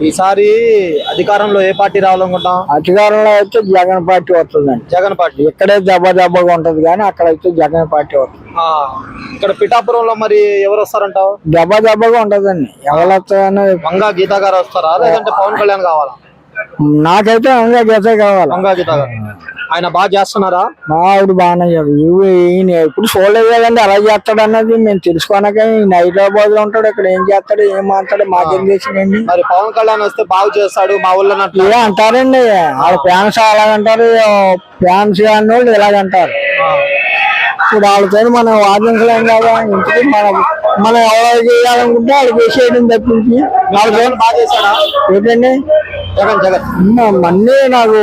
ఈసారి అధికారంలో ఏ పార్టీ రావాలనుకుంటాం? అధికారంలో అయితే జగన్ పార్టీ వస్తుందండి. జగన్ పార్టీ. ఇక్కడే దెబ్బగా ఉంటది కానీ అక్కడైతే జగన్ పార్టీ వస్తుంది. ఇక్కడ పిఠాపురంలో మరి ఎవరు వస్తారంటావు? దెబ్బగా ఉంటదండి. ఎవరు వస్తారని వంగా గీతా గారు వస్తారా లేదంటే పవన్ కళ్యాణ్ కావాలా? నాకైతే వంగా గీత కావాలి. వంగా గీతా గారు ఆయన బాగా చేస్తున్నారా? మా ఆవిడ బాగానే ఈయన ఎప్పుడు చూడలేదు కదండి అలా చేస్తాడు అన్నది మేము తెలుసుకోనక. ఈయన హైదరాబాద్ లో ఉంటాడు, ఇక్కడ ఏం చేస్తాడు ఏం మాట్లాడు మాకేం చేసిందండి. మరి పవన్ కళ్యాణ్ వస్తే బాగు చేస్తాడు మా ఊళ్ళో ఇలా అంటారండి. వాళ్ళ ఫ్యాన్స్ అలాగంటారు, ఫ్యాన్స్ అన్న వాళ్ళు ఇలాగంటారు. ఇప్పుడు వాళ్ళతో మనం వాదించలేం కదా. ఇంటికి మనం ఎవరు చేయాలనుకుంటే వాళ్ళు చేసేయడం తప్పించి వాళ్ళతో బాగా చేశాడా ఏంటండి. జగన్ జగన్ మళ్ళీ నాకు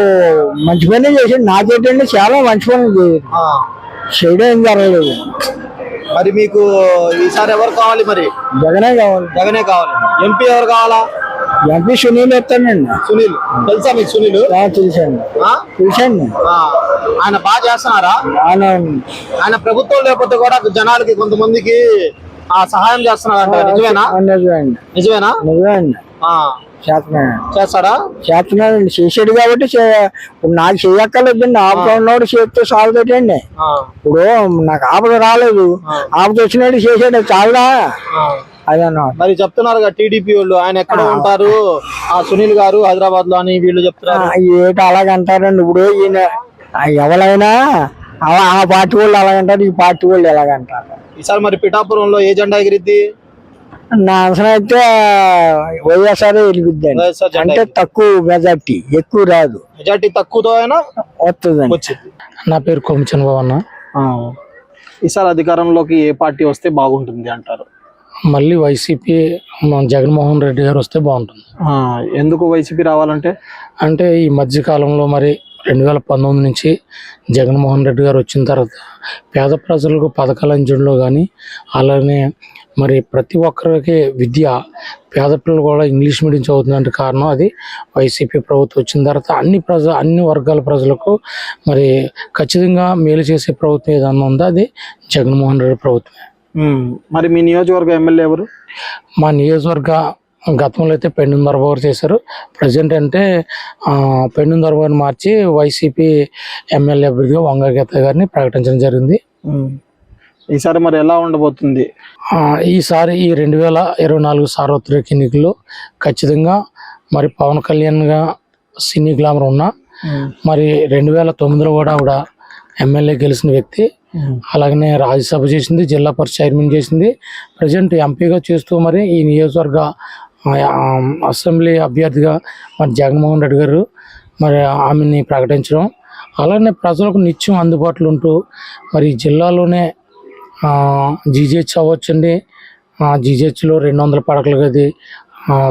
మంచి పని చేసాడు. నాకేంటండి చాలా మంచి పని చేయడం ఏం జరగలేదు. మరి మీకు ఈసారి ఎవరు కావాలి? మరి జగనే కావాలి. జగనే కావాలి. ఎంపీ ఎవరు కావాలా? ఎంపీ సునీల్ ఎత్తానండి. సునీల్ తెలుసా మీకు? సునీల్ చూసాను. ఆయన బాగా చేస్తున్నారా? ఆయన ప్రభుత్వం లేకపోతే కూడా జనాలకి కొంతమందికి సహాయం చేస్తున్నారంట. నిజమేనా? నిజమేనా? చేస్తాడా? చేస్తున్నాడండి. చేసాడు కాబట్టి నాకు చేయక్కర్లేదండి. ఆపద ఉన్నవాడు చేస్తే సాగుతాడండి. ఇప్పుడు నాకు ఆపద రాలేదు, ఆపద వచ్చినట్టు చేసాడు చాలుదా అదన్నా. మరి చెప్తున్నారు టీడీపీ వాళ్ళు ఆయన ఎక్కడ ఉంటారు సునీల్ గారు హైదరాబాద్ లో అని వీళ్ళు చెప్తున్నారు. ఏటి అలాగంటారండి. ఇప్పుడు ఈయన ఎవరైనా ఆ పార్టీ వాళ్ళు అలాగంటారు, ఈ పార్టీ వాళ్ళు ఎలాగంటారు. ఈసారి మరి పిఠాపురంలో ఏ జెండా ఎగిరిద్ది? నా అంచనా అయితే వైఎస్ఆర్ వెలిగిద్దండి. అంటే తక్కువ మెజార్టీ, ఎక్కువ రాదు. మెజార్టీ తక్కువతో అయినా వస్తుంది. నా పేరు కొమ్మిచన్ బాబన్న. ఈసారి అధికారంలోకి ఏ పార్టీ వస్తే బాగుంటుంది అంటారు? మళ్ళీ వైసీపీ జగన్మోహన్ రెడ్డి గారు వస్తే బాగుంటుంది. ఎందుకు వైసీపీ రావాలంటే? అంటే ఈ మధ్య కాలంలో మరి 2019 నుంచి జగన్మోహన్ రెడ్డి గారు వచ్చిన తర్వాత పేద ప్రజలకు పథకాల అంచడంలో కానీ, అలానే మరి ప్రతి ఒక్కరికి విద్య, పేద పిల్లలు కూడా ఇంగ్లీష్ మీడియం చదువుతుందంటే కారణం అది వైసీపీ ప్రభుత్వం వచ్చిన తర్వాత అన్ని వర్గాల ప్రజలకు మరి ఖచ్చితంగా మేలు చేసే ప్రభుత్వం ఏదన్నా ఉందో అది జగన్మోహన్ రెడ్డి ప్రభుత్వమే. మరి మీ నియోజకవర్గ ఎమ్మెల్యే ఎవరు? మా నియోజకవర్గ గతంలో అయితే పెండుం దొరబాబు గారు చేశారు. ప్రజెంట్ అంటే పెండుం దొరబాబు గారిని మార్చి వైసీపీ ఎమ్మెల్యే అభ్యర్థిగా వంగా గీత గారిని ప్రకటించడం జరిగింది. ఈసారి మరి ఎలా ఉండబోతుంది? ఈసారి ఈ 2024 సార్వత్రిక ఎన్నికల్లో ఖచ్చితంగా మరి పవన్ కళ్యాణ్గా సినీ గ్లామర్ ఉన్నా, మరి 2009లో కూడా ఆవిడ ఎమ్మెల్యే గెలిచిన వ్యక్తి. అలాగనే రాజ్యసభ చేసింది, జిల్లా పరిషత్ చైర్మన్ చేసింది. ప్రజెంట్ ఎంపీగా చేస్తూ మరి ఈ నియోజకవర్గ అసెంబ్లీ అభ్యర్థిగా మరి జగన్మోహన్ రెడ్డి గారు మరి ఆమెని ప్రకటించడం, అలానే ప్రజలకు నిత్యం అందుబాటులో ఉంటూ మరి జిల్లాలోనే జీజీహెచ్ అవ్వచ్చండి. జీజీహెచ్లో 200 పడకల గది,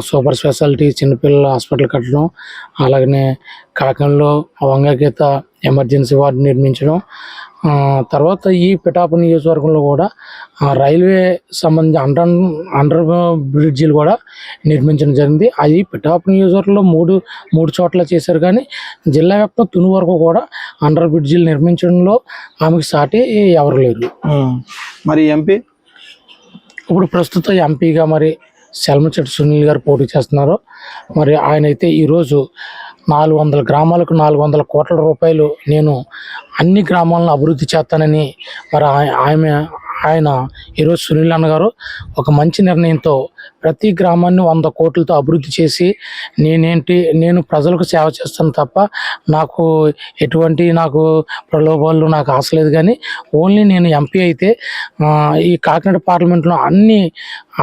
సూపర్ స్పెషాలిటీ చిన్నపిల్లల హాస్పిటల్ కట్టడం, అలాగనే కాకినాడలో వంగా గీత ఎమర్జెన్సీ వార్డు నిర్మించడం, తర్వాత ఈ పిఠాపురం నియోజకవర్గంలో కూడా రైల్వే సంబంధించి అండర్ బ్రిడ్జిలు కూడా నిర్మించడం జరిగింది. అది పిఠాపురం నియోజకవర్గంలో మూడు చోట్ల చేశారు. కానీ జిల్లా వ్యాప్తంగా తుని వరకు కూడా అండర్ బ్రిడ్జిలు నిర్మించడంలో ఆమెకు సాటి ఎవరు లేరు. మరి ఎంపీ ఇప్పుడు ప్రస్తుతం ఎంపీగా మరి సెల్మచెట్టి సునీల్ గారు పోటీ చేస్తున్నారు. మరి ఆయన అయితే ఈరోజు 400 గ్రామాలకు 400 కోట్ల రూపాయలు నేను అన్ని గ్రామాలను అభివృద్ధి చేస్తానని మరి ఆయన ఈరోజు సునీల్ అన్న గారు ఒక మంచి నిర్ణయంతో ప్రతి గ్రామాన్ని 100 కోట్లతో అభివృద్ధి చేసి నేను ప్రజలకు సేవ చేస్తాను తప్ప నాకు ఎటువంటి ప్రలోభాలు నాకు ఆశ లేదు. కానీ ఓన్లీ నేను ఎంపీ అయితే ఈ కాకినాడ పార్లమెంట్లో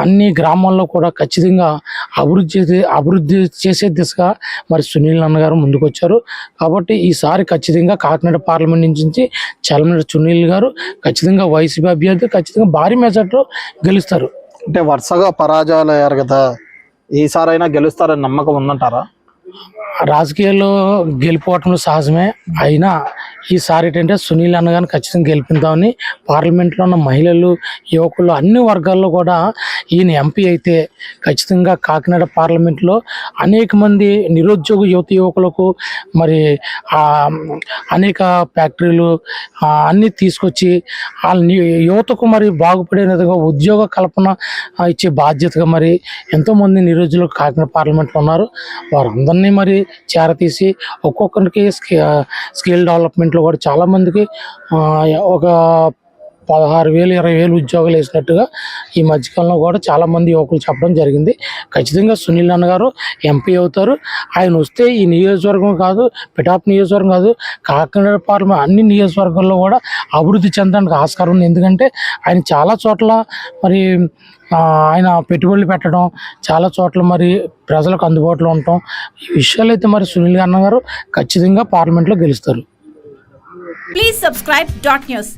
అన్ని గ్రామాల్లో కూడా ఖచ్చితంగా అభివృద్ధి చేసే దిశగా మరి సునీల్ అన్న గారు ముందుకు వచ్చారు. కాబట్టి ఈసారి ఖచ్చితంగా కాకినాడ పార్లమెంట్ నుంచి చలమనేని సునీల్ గారు ఖచ్చితంగా వైసీపీ అభ్యర్థి ఖచ్చితంగా భారీ మెజార్టీలో గెలుస్తారు. అంటే వరుసగా పరాజయాలు అయ్యారు కదా, ఈసారైనా గెలుస్తారని నమ్మకం ఉందంటారా? రాజకీయాల్లో గెలిపోవటంలో సహజమే. అయినా ఈసారి ఏంటంటే సునీల్ అన్న గారిని ఖచ్చితంగా గెలిపిద్దామని పార్లమెంట్లో ఉన్న మహిళలు, యువకులు అన్ని వర్గాల్లో కూడా ఈయన ఎంపీ అయితే ఖచ్చితంగా కాకినాడ పార్లమెంట్లో అనేక మంది నిరుద్యోగ యువకులకు మరి అనేక ఫ్యాక్టరీలు అన్నీ తీసుకొచ్చి వాళ్ళ యువతకు మరి బాగుపడే విధంగా ఉద్యోగ కల్పన ఇచ్చే బాధ్యతగా మరి ఎంతోమంది నిరుద్యోగులు కాకినాడ పార్లమెంట్లో ఉన్నారు. వారందరినీ మరి చేరతీసి ఒక్కొక్కరికి స్కిల్ డెవలప్మెంట్లో కూడా చాలామందికి ఒక 16,000 20,000 ఉద్యోగాలు వేసినట్టుగా ఈ మధ్యకాలంలో కూడా చాలామంది యువకులు చెప్పడం జరిగింది. ఖచ్చితంగా సునీల్ అన్న గారు ఎంపీ అవుతారు. ఆయన వస్తే ఈ నియోజకవర్గం కాదు, పిఠాపు నియోజకవర్గం కాదు, కాకినాడ పార్లమెంట్ అన్ని నియోజకవర్గాల్లో కూడా అభివృద్ధి చెందడానికి ఆస్కారం ఉంది. ఎందుకంటే ఆయన చాలా చోట్ల మరి ఆయన పెట్టుబడులు పెట్టడం, చాలా చోట్ల మరి ప్రజలకు అందుబాటులో ఉండటం, ఈ విషయాలు అయితే మరి సునీల్ అన్న గారు ఖచ్చితంగా పార్లమెంట్లో గెలుస్తారు. Please subscribe Dot News.